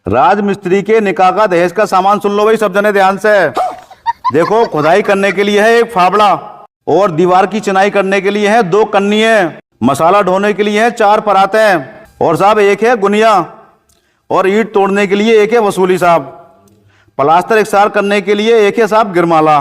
राजमिस्त्री के निकाह का दहेज का सामान सुन लो भाई सब जने ध्यान से। देखो, खुदाई करने के लिए है एक फावड़ा, और दीवार की चिनाई करने के लिए है 2 कन्निये, मसाला ढोने के लिए है 4 परातें, और साहब एक है गुनिया, और ईंट तोड़ने के लिए एक है वसूली साहब, प्लास्टर इकसार करने के लिए एक है साहब गिरमाला,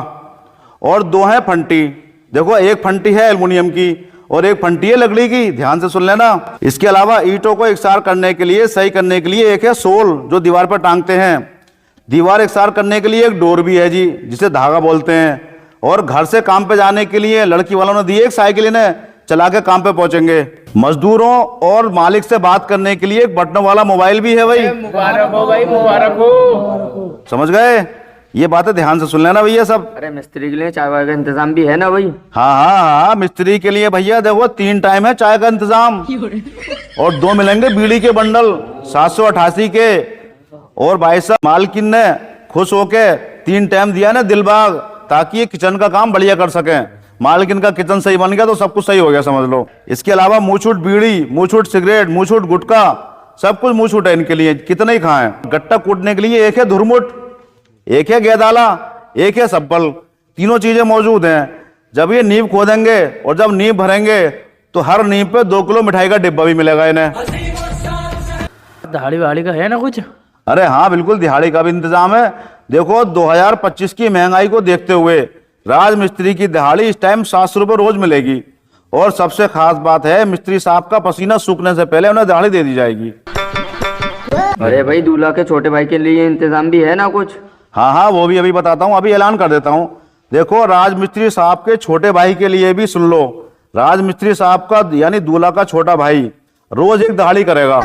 और 2 है फंटी। देखो, एक फंटी है एल्युमिनियम की और एक फंटी है लकड़ी की, ध्यान से सुन लेना। इसके अलावा ईंटों को इकसार करने के लिए, सही करने के लिए एक है सोल जो दीवार पर टांगते हैं। दीवार इकसार करने के लिए एक डोर भी है जी, जिसे धागा बोलते हैं। और घर से काम पे जाने के लिए लड़की वालों ने दी एक साइकिल, इन्हें चला के काम पे पहुंचेंगे। मजदूरों और मालिक से बात करने के लिए एक बटनों वाला मोबाइल भी है भाई। मुबारक हो भाई, मुबारक हो। समझ गए? ये बातें ध्यान से सुन लेना भैया सब। अरे मिस्त्री के लिए चाय वाय का इंतजाम भी है ना भाई? हाँ, मिस्त्री के लिए भैया देखो 3 टाइम है चाय का इंतजाम, और 2 मिलेंगे बीड़ी के बंडल 788 के। और भाई साहब, मालकिन ने खुश होके 3 टाइम दिया ना दिलबाग, ताकि ये किचन का काम बढ़िया कर सके। मालकिन का किचन सही बन गया तो सब कुछ सही हो गया, समझ लो। इसके अलावा मुँहछूट बीड़ी, मुँहछूट सिगरेट, मुँहछूट गुटखा, सब कुछ मुँहछूट है इनके लिए, कितने ही खाएं। गट्टा कूटने के लिए एक है धुरमुट, एक है गेदाला, एक है सब्बल, तीनों चीजें मौजूद हैं। जब ये नींव खोदेंगे और जब नींव भरेंगे तो हर नींव पे 2 किलो मिठाई का डिब्बा भी मिलेगा इन्हें। दिहाड़ी वहाड़ी का है ना कुछ? अरे हाँ, बिल्कुल दिहाड़ी का भी इंतजाम है। देखो, 2025 की महंगाई को देखते हुए राजमिस्त्री की दिहाड़ी इस टाइम 700 रुपये रोज मिलेगी। और सबसे खास बात है, मिस्त्री साहब का पसीना सूखने से पहले उन्हें दिहाड़ी दे दी जाएगी। अरे भाई, दूल्हा के छोटे भाई के लिए इंतजाम भी है ना कुछ? हाँ, वो भी अभी बताता हूँ, अभी ऐलान कर देता हूँ। देखो, राजमिस्त्री साहब के छोटे भाई के लिए भी सुन लो। राजमिस्त्री साहब का यानी दूल्हा का छोटा भाई रोज एक दिहाड़ी करेगा।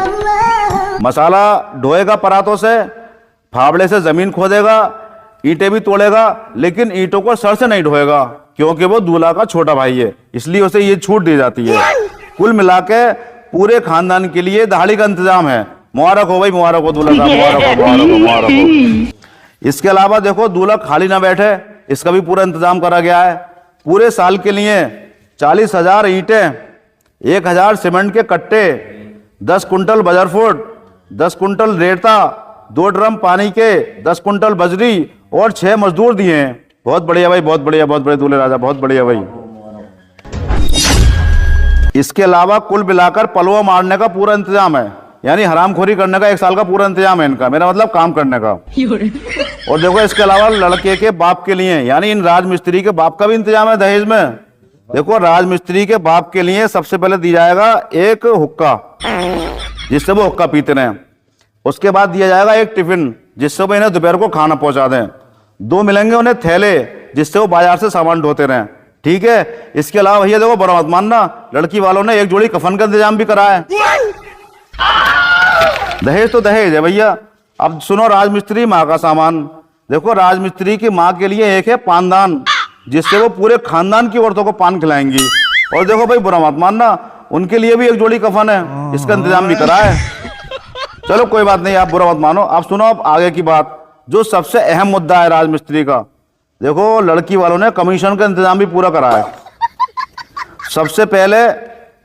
मसाला ढोएगा परातों से, फावड़े से जमीन खोदेगा, ईंटें भी तोड़ेगा, लेकिन ईंटों को सर से नहीं ढोएगा, क्योंकि वो दूल्हा का छोटा भाई है, इसलिए उसे ये छूट दी जाती है। कुल मिला के पूरे खानदान के लिए दिहाड़ी का इंतजाम है। मुबारक हो भाई, मुबारक हो दूल्हा साहब, मुबारक हो, मुबारक हो, मुबारक हो। इसके अलावा देखो, दूल्हा खाली ना बैठे, इसका भी पूरा इंतजाम करा गया है। पूरे साल के लिए 40,000 ईंटें, 1,000 सीमेंट के कट्टे, 10 कुंटल बजरफुट, 10 कुंटल रेता, 2 ड्रम पानी के, 10 कुंटल बजरी और 6 मजदूर दिए हैं। बहुत बढ़िया भाई, बहुत बढ़िया, बहुत बढ़िया दूल्हे राजा, बहुत बढ़िया भाई। इसके अलावा कुल मिलाकर पलवा मारने का पूरा इंतजाम है, यानी हरामखोरी करने का 1 साल का पूरा इंतजाम है इनका, मेरा मतलब काम करने का। और देखो, इसके अलावा लड़के के बाप के लिए, यानी इन राजमिस्त्री के बाप का भी इंतजाम है दहेज में। देखो, राजमिस्त्री के बाप के लिए सबसे पहले दी जाएगा एक हुक्का, जिससे वो हुक्का पीते रहे। उसके बाद दिया जाएगा एक टिफिन, जिससे वो इन्हें दोपहर को खाना पहुंचा दें। 2 मिलेंगे उन्हें थैले, जिससे वो बाजार से सामान ढोते रहें। ठीक है? इसके अलावा भैया देखो, बुरा मत मानना, लड़की वालों ने एक जोड़ी कफन का इंतजाम भी करा है। दहेज तो दहेज है भैया। अब सुनो, राजमिस्त्री माँ का सामान। देखो, राजमिस्त्री की माँ के लिए एक है पानदान, जिससे वो पूरे खानदान की औरतों को पान खिलाएंगी। और देखो भाई, बुरा मत मानना, उनके लिए भी एक जोड़ी कफन है, इसका इंतजाम भी करा है। चलो कोई बात नहीं, आप बुरा मत मानो। आप सुनो अब आगे की बात, जो सबसे अहम मुद्दा है राजमिस्त्री का। देखो, लड़की वालों ने कमीशन का इंतजाम भी पूरा करा है। सबसे पहले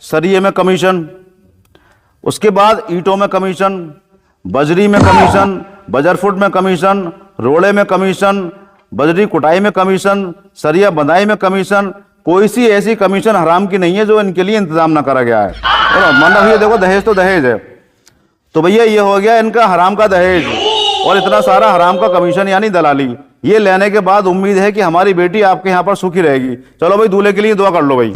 सरिये में कमीशन, उसके बाद ईंटों में कमीशन, बजरी में कमीशन, बजरफुट में कमीशन, रोड़े में कमीशन, बजरी कुटाई में कमीशन, सरिया बंधाई में कमीशन। कोई सी ऐसी कमीशन हराम की नहीं है जो इनके लिए इंतजाम ना करा गया है। और मानना भैया, देखो दहेज तो दहेज है। तो भैया, ये हो गया इनका हराम का दहेज और इतना सारा हराम का कमीशन यानी दलाली। ये लेने के बाद उम्मीद है कि हमारी बेटी आपके यहाँ पर सुखी रहेगी। चलो भाई, दूल्हे के लिए दुआ कर लो भाई।